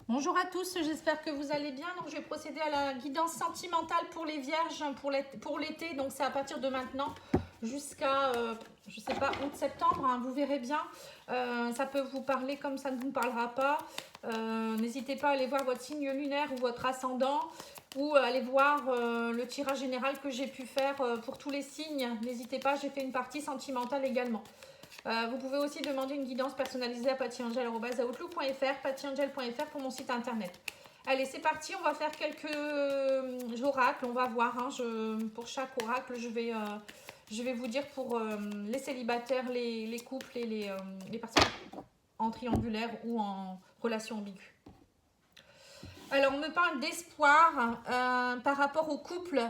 Bonjour à tous, j'espère que vous allez bien. Donc, je vais procéder à la guidance sentimentale pour les vierges pour l'été. Donc, c'est à partir de maintenant jusqu'à, je sais pas, août-septembre. Hein, vous verrez bien. Ça peut vous parler comme ça ne vous parlera pas. N'hésitez pas à aller voir votre signe lunaire ou votre ascendant ou aller voir le tirage général que j'ai pu faire pour tous les signes. N'hésitez pas, j'ai fait une partie sentimentale également. Vous pouvez aussi demander une guidance personnalisée à pattyangel.outlook.fr, pattyangel.fr pour mon site internet. Allez, c'est parti, on va faire quelques oracles, on va voir. Hein, pour chaque oracle, je vais vous dire pour les célibataires, les couples et les personnes en triangulaire ou en relation ambiguë. Alors, on me parle d'espoir par rapport au couple.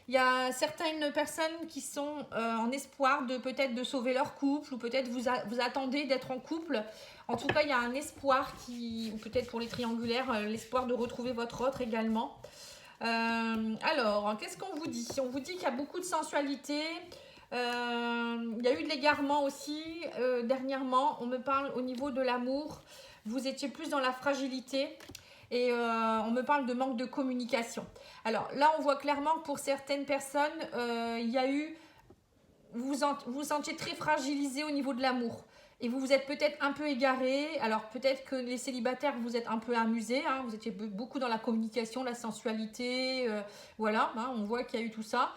Il y a certaines personnes qui sont en espoir de peut-être de sauver leur couple ou peut-être vous attendez d'être en couple. En tout cas, il y a un espoir ou peut-être pour les triangulaires, l'espoir de retrouver votre autre également. Alors, qu'est-ce qu'on vous dit? On vous dit qu'il y a beaucoup de sensualité. Il y a eu de l'égarement aussi dernièrement. On me parle au niveau de l'amour. Vous étiez plus dans la fragilité. Et on me parle de manque de communication. Alors là, on voit clairement que pour certaines personnes, il y a eu... Vous vous sentiez très fragilisé au niveau de l'amour. Et vous vous êtes peut-être un peu égaré. Alors peut-être que les célibataires, vous êtes un peu amusés. Hein, vous étiez beaucoup dans la communication, la sensualité. Voilà, hein, on voit qu'il y a eu tout ça.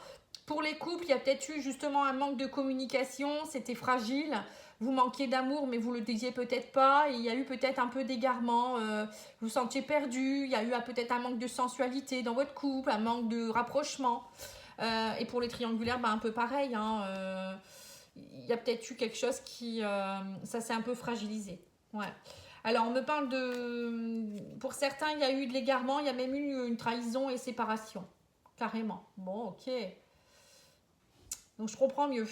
Pour les couples, il y a peut-être eu justement un manque de communication. C'était fragile. Vous manquiez d'amour, mais vous ne le disiez peut-être pas. Et il y a eu peut-être un peu d'égarement. Vous vous sentiez perdu. Il y a eu peut-être un manque de sensualité dans votre couple, un manque de rapprochement. Et pour les triangulaires, un peu pareil. Hein, il y a peut-être eu quelque chose qui... ça s'est un peu fragilisé. Ouais. Alors, on me parle de... Pour certains, il y a eu de l'égarement. Il y a même eu une trahison et séparation. Carrément. Bon, ok. Donc je comprends mieux.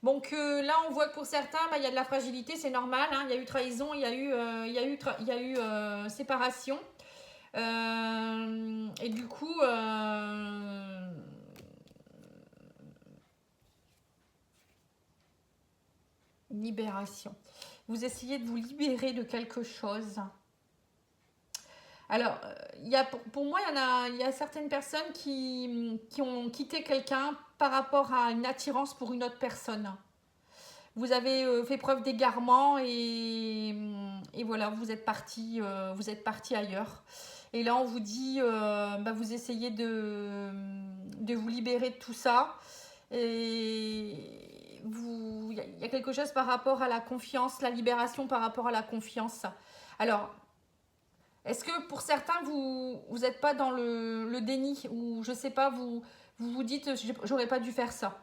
Donc là, on voit que pour certains, il y a de la fragilité, c'est normal. Hein, il y a eu trahison, il y a eu séparation. Et du coup, libération. Vous essayez de vous libérer de quelque chose. Alors, pour moi, il y a certaines personnes qui ont quitté quelqu'un par rapport à une attirance pour une autre personne. Vous avez fait preuve d'égarement et voilà, vous êtes parti ailleurs. Et là, on vous dit, vous essayez de vous libérer de tout ça. Et il y a quelque chose par rapport à la confiance, la libération par rapport à la confiance. Alors, est-ce que pour certains, vous n'êtes pas dans le déni ou je sais pas, vous dites, j'aurais pas dû faire ça?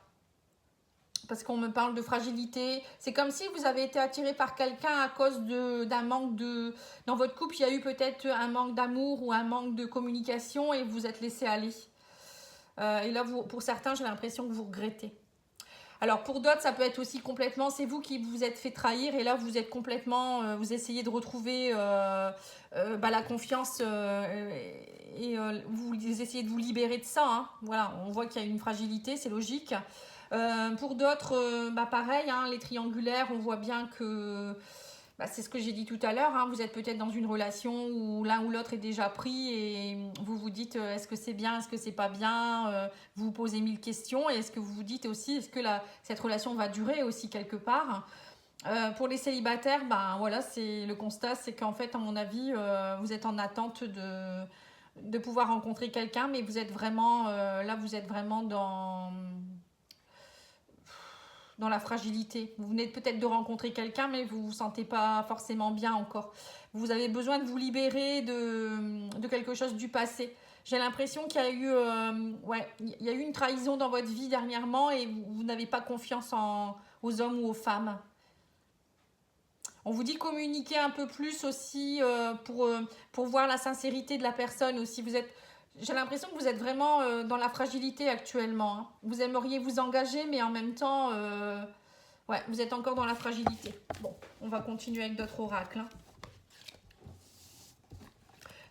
Parce qu'on me parle de fragilité. C'est comme si vous avez été attiré par quelqu'un à cause d'un manque de... Dans votre couple, il y a eu peut-être un manque d'amour ou un manque de communication et vous vous êtes laissé aller. Et là, pour certains, j'ai l'impression que vous regrettez. Alors pour d'autres, ça peut être aussi complètement, c'est vous qui vous êtes fait trahir et là vous êtes complètement, vous essayez de retrouver la confiance et vous essayez de vous libérer de ça. Hein. Voilà, on voit qu'il y a une fragilité, c'est logique. Pour d'autres, pareil, hein, les triangulaires, on voit bien que c'est ce que j'ai dit tout à l'heure. Hein, vous êtes peut-être dans une relation où l'un ou l'autre est déjà pris et vous vous dites est-ce que c'est bien, est-ce que c'est pas bien vous vous posez 1000 questions et est-ce que vous vous dites aussi est-ce que cette relation va durer aussi quelque part pour les célibataires, voilà, c'est le constat, c'est qu'en fait, à mon avis, vous êtes en attente de pouvoir rencontrer quelqu'un, mais vous êtes vraiment là, vous êtes vraiment dans la fragilité. Vous venez peut-être de rencontrer quelqu'un, mais vous ne vous sentez pas forcément bien encore. Vous avez besoin de vous libérer de quelque chose du passé. J'ai l'impression qu'il y a eu, il y a eu une trahison dans votre vie dernièrement et vous n'avez pas confiance aux hommes ou aux femmes. On vous dit communiquer un peu plus aussi pour voir la sincérité de la personne aussi. J'ai l'impression que vous êtes vraiment dans la fragilité actuellement. Hein. Vous aimeriez vous engager, mais en même temps, vous êtes encore dans la fragilité. Bon, on va continuer avec d'autres oracles. Hein.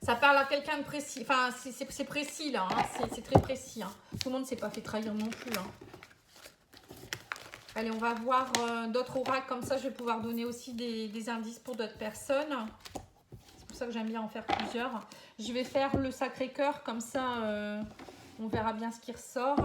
Ça parle à quelqu'un de précis. Enfin, c'est précis là. Hein. C'est très précis. Hein. Tout le monde ne s'est pas fait trahir non plus. Hein. Allez, on va voir d'autres oracles. Comme ça, je vais pouvoir donner aussi des indices pour d'autres personnes. pour ça que j'aime bien en faire plusieurs. Je vais faire le Sacré-Cœur, comme ça, on verra bien ce qui ressort.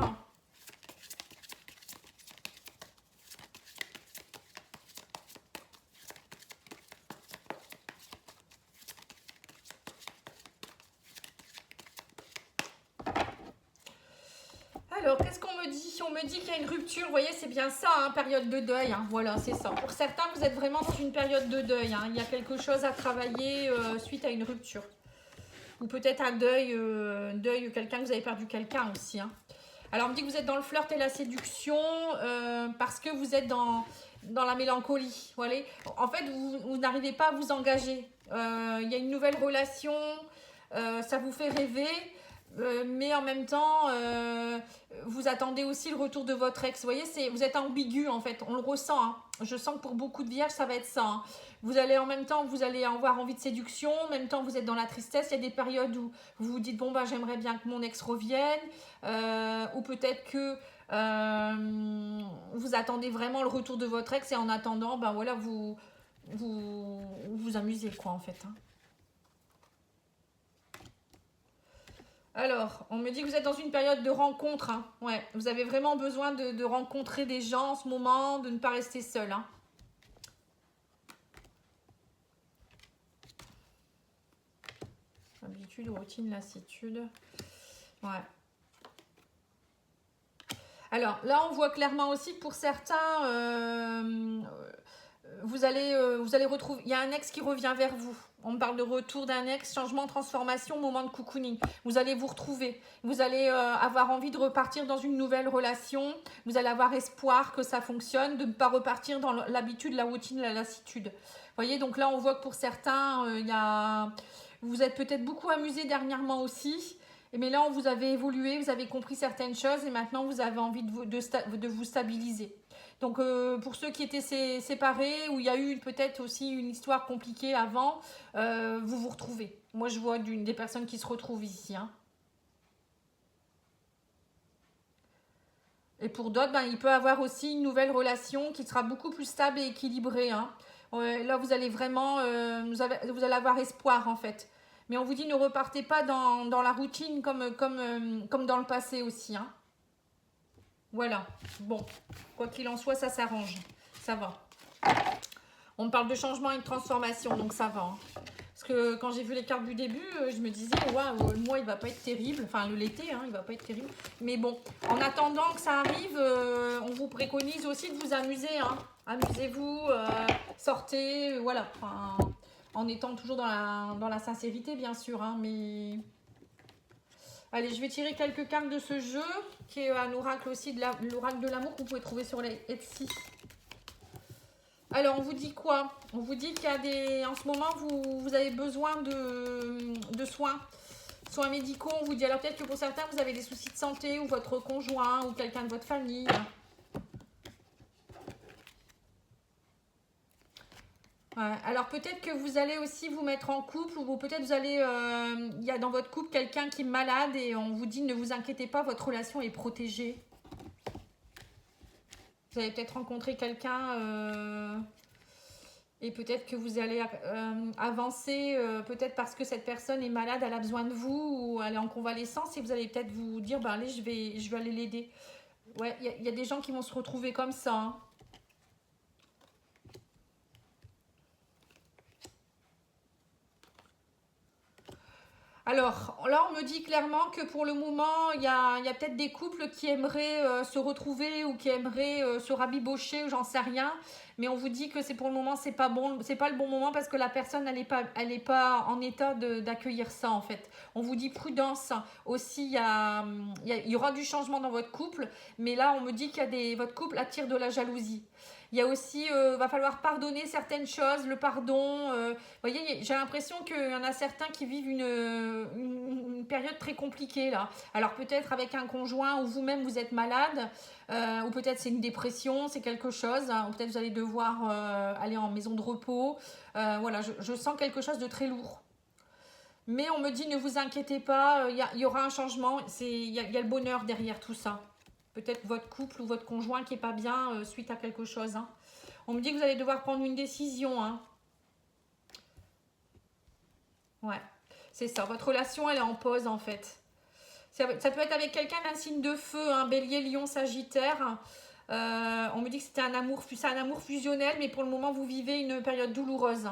Alors, qu'est-ce qu'on me dit? On me dit qu'il y a une rupture. Vous voyez, c'est bien ça, hein, période de deuil. Hein, voilà, c'est ça. Pour certains, vous êtes vraiment dans une période de deuil. Hein. Il y a quelque chose à travailler suite à une rupture. Ou peut-être un deuil, quelqu'un que vous avez perdu quelqu'un aussi. Hein. Alors, on me dit que vous êtes dans le flirt et la séduction parce que vous êtes dans la mélancolie. Voilà. En fait, vous n'arrivez pas à vous engager. Il y a une nouvelle relation, ça vous fait rêver. Mais en même temps, vous attendez aussi le retour de votre ex. Vous voyez, vous êtes ambigu en fait, on le ressent. Hein. Je sens que pour beaucoup de vierges, ça va être ça. Hein. Vous allez en même temps, vous allez avoir envie de séduction, en même temps vous êtes dans la tristesse. Il y a des périodes où vous vous dites, bon bah j'aimerais bien que mon ex revienne. Ou peut-être que vous attendez vraiment le retour de votre ex et en attendant, ben voilà, vous amusez quoi en fait. Hein. Alors, on me dit que vous êtes dans une période de rencontre. Hein. Ouais, vous avez vraiment besoin de rencontrer des gens en ce moment, de ne pas rester seul. Hein. Habitude, routine, lassitude. Ouais. Alors, là, on voit clairement aussi que pour certains, vous allez retrouver... Il y a un ex qui revient vers vous. On me parle de retour d'un ex, changement, transformation, moment de cocooning. Vous allez vous retrouver. Vous allez avoir envie de repartir dans une nouvelle relation. Vous allez avoir espoir que ça fonctionne, de ne pas repartir dans l'habitude, la routine, la lassitude. Vous voyez, donc là, on voit que pour certains, vous êtes peut-être beaucoup amusé dernièrement aussi. Mais là, vous avez évolué, vous avez compris certaines choses et maintenant, vous avez envie de vous stabiliser. Donc, pour ceux qui étaient séparés, où il y a eu peut-être aussi une histoire compliquée avant, vous vous retrouvez. Moi, je vois des personnes qui se retrouvent ici. Hein. Et pour d'autres, il peut y avoir aussi une nouvelle relation qui sera beaucoup plus stable et équilibrée. Hein. Là, vous allez vraiment, vous allez avoir espoir en fait. Mais on vous dit ne repartez pas dans la routine comme dans le passé aussi. Hein. Voilà, bon, quoi qu'il en soit, ça s'arrange, ça va. On me parle de changement et de transformation, donc ça va. Hein. Parce que quand j'ai vu les cartes du début, je me disais, waouh, le mois, il va pas être terrible. Enfin, l'été, hein, il va pas être terrible. Mais bon, en attendant que ça arrive, on vous préconise aussi de vous amuser. Hein. Amusez-vous, sortez, voilà. Enfin, en étant toujours dans la sincérité, bien sûr. Hein, mais... Allez, je vais tirer quelques cartes de ce jeu, qui est un oracle aussi, l'oracle de l'amour que vous pouvez trouver sur les Etsy. Alors, on vous dit quoi? On vous dit qu'il y a en ce moment, vous avez besoin de soins médicaux. On vous dit, alors peut-être que pour certains, vous avez des soucis de santé, ou votre conjoint, ou quelqu'un de votre famille. Ouais. Alors peut-être que vous allez aussi vous mettre en couple ou peut-être vous allez, il y a dans votre couple quelqu'un qui est malade et on vous dit ne vous inquiétez pas, votre relation est protégée. Vous allez peut-être rencontrer quelqu'un et peut-être que vous allez avancer, peut-être parce que cette personne est malade, elle a besoin de vous ou elle est en convalescence et vous allez peut-être vous dire, ben allez, je vais aller l'aider. Ouais, il y a des gens qui vont se retrouver comme ça. Hein. Alors, là, on me dit clairement que pour le moment, il y a peut-être des couples qui aimeraient se retrouver ou qui aimeraient se rabibocher, ou j'en sais rien. Mais on vous dit que c'est pour le moment, c'est pas bon, c'est pas le bon moment parce que la personne, elle est pas en état d'accueillir ça, en fait. On vous dit prudence. Aussi, il y aura du changement dans votre couple. Mais là, on me dit que votre couple attire de la jalousie. Il y a aussi, va falloir pardonner certaines choses, le pardon. Vous voyez, j'ai l'impression qu'il y en a certains qui vivent une période très compliquée là. Alors peut-être avec un conjoint ou vous-même vous êtes malade, ou peut-être c'est une dépression, c'est quelque chose. Hein, ou peut-être vous allez devoir aller en maison de repos. Voilà, je sens quelque chose de très lourd. Mais on me dit ne vous inquiétez pas, il y aura un changement. Il y a le bonheur derrière tout ça. Peut-être votre couple ou votre conjoint qui n'est pas bien suite à quelque chose. Hein. On me dit que vous allez devoir prendre une décision. Hein. Ouais, c'est ça. Votre relation, elle est en pause en fait. Ça peut être avec quelqu'un d'un signe de feu, un bélier, lion, sagittaire. On me dit que c'est un amour fusionnel, mais pour le moment, vous vivez une période douloureuse.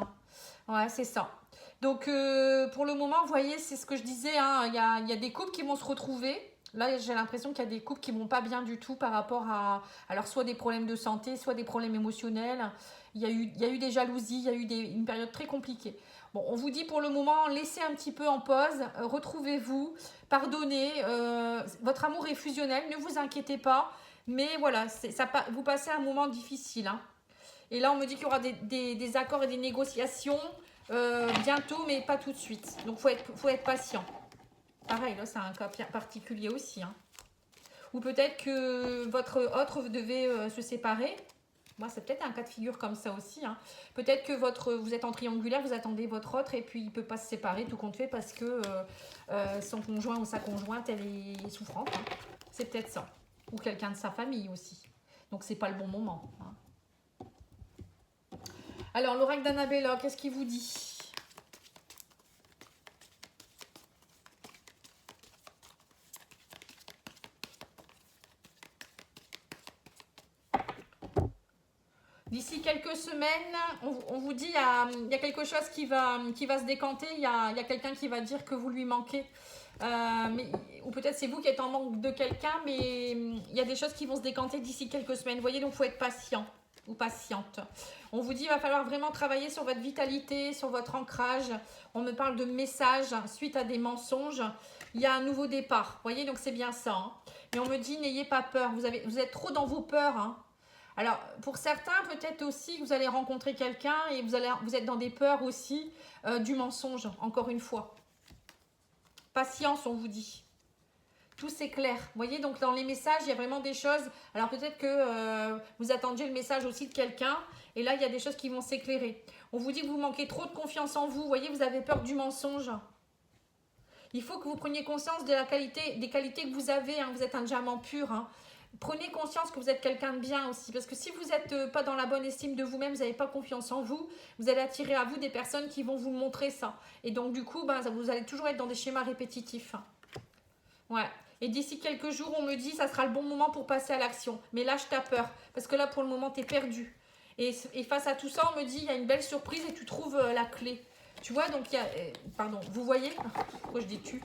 Ouais, c'est ça. Donc, pour le moment, vous voyez, c'est ce que je disais, hein, il y a des couples qui vont se retrouver. Là, j'ai l'impression qu'il y a des couples qui vont pas bien du tout par rapport à, alors, soit des problèmes de santé, soit des problèmes émotionnels. Il y a eu des jalousies, il y a eu une période très compliquée. Bon, on vous dit pour le moment, laissez un petit peu en pause, retrouvez-vous, pardonnez. Votre amour est fusionnel, ne vous inquiétez pas. Mais voilà, vous passez un moment difficile, hein. Et là, on me dit qu'il y aura des accords et des négociations bientôt, mais pas tout de suite. Donc, faut être patient. Pareil, là, c'est un cas particulier aussi, hein. Ou peut-être que votre autre devait se séparer. Moi, c'est peut-être un cas de figure comme ça aussi, hein. Peut-être que vous êtes en triangulaire, vous attendez votre autre et puis il ne peut pas se séparer tout compte fait parce que son conjoint ou sa conjointe, elle est souffrante, hein. C'est peut-être ça. Ou quelqu'un de sa famille aussi. Donc, c'est pas le bon moment, hein. Alors, l'oracle d'Annabella, qu'est-ce qu'il vous dit? D'ici quelques semaines, on vous dit, il y a quelque chose qui va se décanter, il y a quelqu'un qui va dire que vous lui manquez. Ou peut-être c'est vous qui êtes en manque de quelqu'un, mais il y a des choses qui vont se décanter d'ici quelques semaines. Vous voyez, donc il faut être patient ou patiente. On vous dit qu'il va falloir vraiment travailler sur votre vitalité, sur votre ancrage. On me parle de messages suite à des mensonges. Il y a un nouveau départ. Vous voyez, donc c'est bien ça, hein. Et on me dit, n'ayez pas peur. Vous êtes trop dans vos peurs, hein. Alors, pour certains, peut-être aussi que vous allez rencontrer quelqu'un et vous êtes dans des peurs aussi du mensonge, encore une fois. Patience, on vous dit. Tout s'éclaire. Vous voyez, donc dans les messages, il y a vraiment des choses. Alors peut-être que vous attendiez le message aussi de quelqu'un. Et là, il y a des choses qui vont s'éclairer. On vous dit que vous manquez trop de confiance en vous. Vous voyez, vous avez peur du mensonge. Il faut que vous preniez conscience des qualités que vous avez, hein. Vous êtes un diamant pur, hein. Prenez conscience que vous êtes quelqu'un de bien aussi. Parce que si vous n'êtes pas dans la bonne estime de vous-même, vous n'avez pas confiance en vous, vous allez attirer à vous des personnes qui vont vous montrer ça. Et donc du coup, vous allez toujours être dans des schémas répétitifs. Ouais. Et d'ici quelques jours, on me dit ça sera le bon moment pour passer à l'action. Mais lâche ta peur. Parce que là, pour le moment, tu es perdu. Et face à tout ça, on me dit il y a une belle surprise et tu trouves la clé. Tu vois, donc il y a... pardon, vous voyez? Pourquoi je dis tu?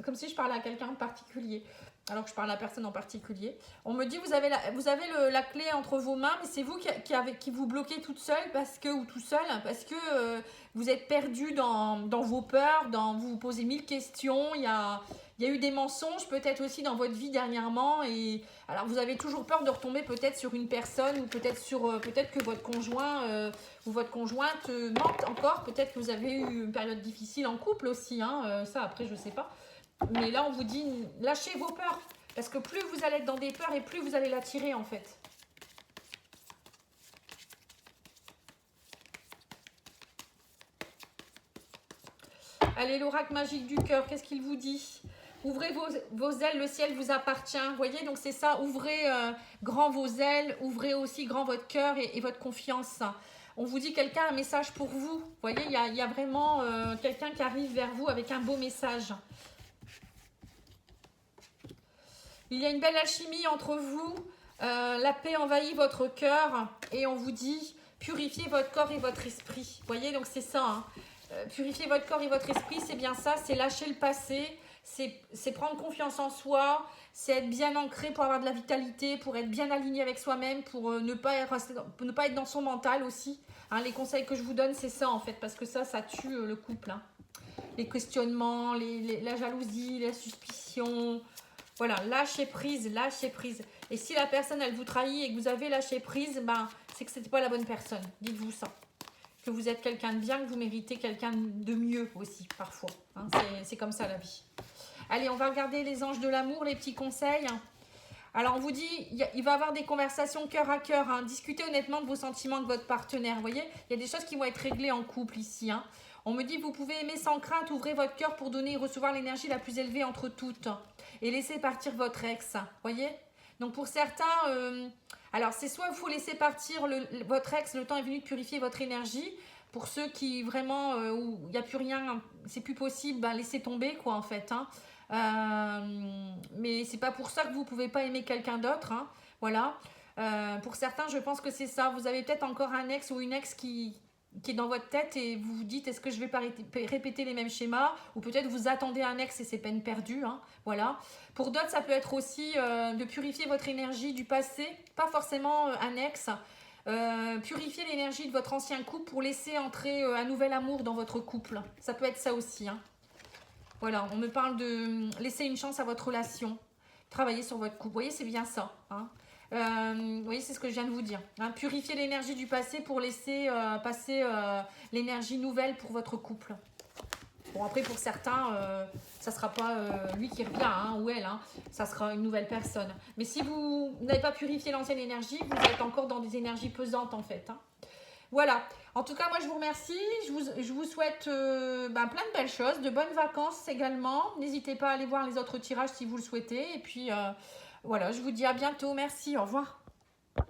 Comme si je parlais à quelqu'un en particulier. Alors que je parle à personne en particulier. On me dit vous avez la clé entre vos mains, mais c'est vous qui vous bloquez toute seule ou tout seul parce que vous êtes perdu dans vos peurs, vous vous posez 1000 questions. Il y a eu des mensonges peut-être aussi dans votre vie dernièrement. Et alors vous avez toujours peur de retomber peut-être sur une personne ou peut-être que votre conjoint ou votre conjointe mente encore. Peut-être que vous avez eu une période difficile en couple aussi, hein, ça après je sais pas. Mais là, on vous dit, lâchez vos peurs. Parce que plus vous allez être dans des peurs et plus vous allez l'attirer, en fait. Allez, l'oracle magique du cœur, qu'est-ce qu'il vous dit? Ouvrez vos ailes, le ciel vous appartient. Vous voyez, donc c'est ça, ouvrez grand vos ailes, ouvrez aussi grand votre cœur et votre confiance. On vous dit quelqu'un a un message pour vous. Vous voyez, il y a vraiment quelqu'un qui arrive vers vous avec un beau message. Il y a une belle alchimie entre vous. La paix envahit votre cœur. Et on vous dit, purifiez votre corps et votre esprit. Vous voyez, donc c'est ça, hein. Purifier votre corps et votre esprit, c'est bien ça. C'est lâcher le passé. C'est prendre confiance en soi. C'est être bien ancré pour avoir de la vitalité. Pour être bien aligné avec soi-même. Pour ne pas être dans son mental aussi, hein. Les conseils que je vous donne, c'est ça en fait. Parce que ça tue le couple, hein. Les questionnements, la jalousie, la suspicion... Voilà, lâchez prise, lâchez prise. Et si la personne, elle vous trahit et que vous avez lâché prise, c'est que ce n'était pas la bonne personne. Dites-vous ça. Que vous êtes quelqu'un de bien, que vous méritez quelqu'un de mieux aussi, parfois, hein. C'est comme ça la vie. Allez, on va regarder les anges de l'amour, les petits conseils. Alors, on vous dit, il va y avoir des conversations cœur à cœur, hein. Discutez honnêtement de vos sentiments avec votre partenaire. Vous voyez, il y a des choses qui vont être réglées en couple ici, hein. On me dit, vous pouvez aimer sans crainte, ouvrez votre cœur pour donner et recevoir l'énergie la plus élevée entre toutes. Et laissez partir votre ex, voyez. Donc pour certains, alors c'est soit il faut laisser partir votre ex, le temps est venu de purifier votre énergie. Pour ceux qui vraiment, où il n'y a plus rien, c'est plus possible, ben, laissez tomber quoi en fait. Hein. Mais c'est pas pour ça que vous pouvez pas aimer quelqu'un d'autre. Hein. Voilà. Pour certains, je pense que c'est ça. Vous avez peut-être encore un ex ou une ex qui est dans votre tête et vous vous dites est-ce que je vais pas répéter les mêmes schémas, ou peut-être vous attendez un ex et c'est peine perdue. Hein. Voilà. Pour d'autres, ça peut être aussi de purifier votre énergie du passé, pas forcément un ex. Purifier l'énergie de votre ancien couple pour laisser entrer un nouvel amour dans votre couple. Ça peut être ça aussi. Hein. Voilà, on me parle de laisser une chance à votre relation. Travailler sur votre couple. Vous voyez, c'est bien ça. Hein. Vous voyez, c'est ce que je viens de vous dire. Hein. Purifier l'énergie du passé pour laisser passer l'énergie nouvelle pour votre couple. Bon, après, pour certains, ça ne sera pas lui qui revient, hein, ou elle. Hein, ça sera une nouvelle personne. Mais si vous n'avez pas purifié l'ancienne énergie, vous êtes encore dans des énergies pesantes, en fait. Hein. Voilà. En tout cas, moi, je vous remercie. Je vous souhaite plein de belles choses, de bonnes vacances également. N'hésitez pas à aller voir les autres tirages si vous le souhaitez. Et puis, voilà, je vous dis à bientôt. Merci. Au revoir.